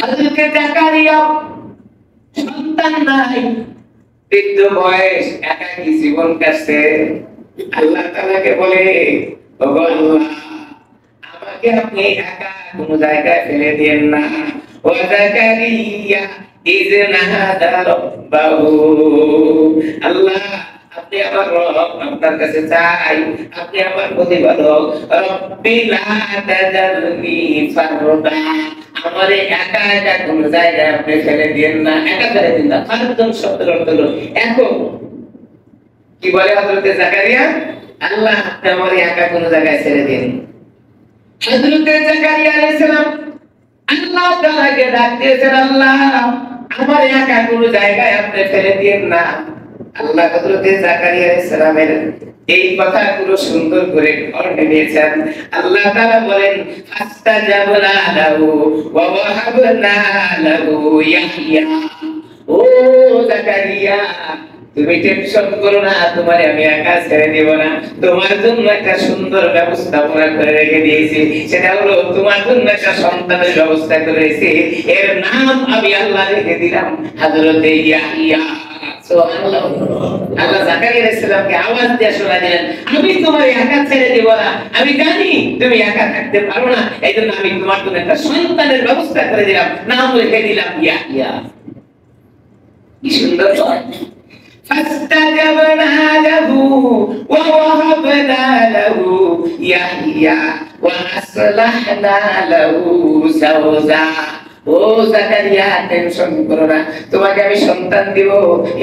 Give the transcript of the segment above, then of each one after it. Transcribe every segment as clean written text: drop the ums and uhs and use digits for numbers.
হযরত জাকারিয়া সন্তান নাই, বৃদ্ধ বয়স, একাকী জীবন কাটছে। আল্লাহ তাআলাকে বলে, ওগো আল্লাহ, আমাকে আপনি একা কোন জায়গায় ফেলে দিয়েন না। ও জাকারিয়া ইজনাদা রাব্বাহু, আল্লাহ আপনি আমার রব, আপনার কাছে চাই, আপনি আমার প্রতিপালক। রব্বি লা তাযারনি ফারদা, আমারে একা একা কোন জায়গায় আপনি ফেলে দিয়েন না, একা ফেলে দিন না। ফারদন শব্দের অর্থ হলো একক। কি বলে হযরত জাকারিয়া? আল্লাহ আপনি আমারে একা কোন জায়গায় ছেড়ে দিন। হযরত জাকারিয়া আলাইহিস সালাম আল্লাহ তাআলাকে ডাক দিয়েছেন, আল্লাহ আমার একা কোন জায়গায় আপনি ফেলে দিয়েন না। আল্লাহ হযরত জাকারিয়া আলাইহিস সালামের এই কথাগুলো সুন্দর করে কর্ণে নিয়েছেন। আল্লাহ তাআলা বলেন, ফাস্তাজাবনা লাহু ওয়া ওয়াহাবনা লাহু ইয়াহইয়া। ও জাকারিয়া, তুমি টেনশন করো না, তোমারে আমি একা ছেড়ে দেব না। তোমার জন্য একটা সুন্দর ব্যবস্থাপনা করে রেখে দিয়েছি, সেটা হলো তোমার জন্য একটা সন্তানের ব্যবস্থা করেছি। এর নাম আমি আল্লাহ রেখে দিলাম হযরত ইয়াহইয়া। সুবহানাল্লাহ। আল্লাহ জাকারিয়া আলাইহিস সালামকে আওয়াজ দিয়ে শোনা দিলেন, আমি তোমার একা ছেড়ে দেব না, আমি জানি তুমি একা থাকতে পারো না, এইজন্য আমি তোমার জন্য একটা সন্তানের ব্যবস্থা করে দিলাম, নাম রেখে দিলাম ইয়াহইয়া। কি সুন্দর কথা। فاستجبنا له ووهبنا له يحيى وأصلحنا له زوجا। ও জাকারিয়া, টেনশন করো না, তোমাকে আমি সন্তান দিব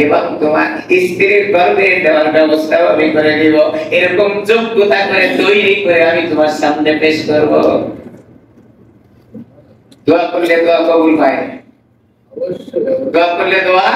এবং তোমার স্ত্রীর গর্ভে দেওয়ার ব্যবস্থা আমি করে দিব। এরকম যোগ্যতা করে তৈরি করে আমি তোমার সামনে পেশ করব। দোয়া করলে দোয়া কবুল হয়, অবশ্যই দোয়া করলে দোয়া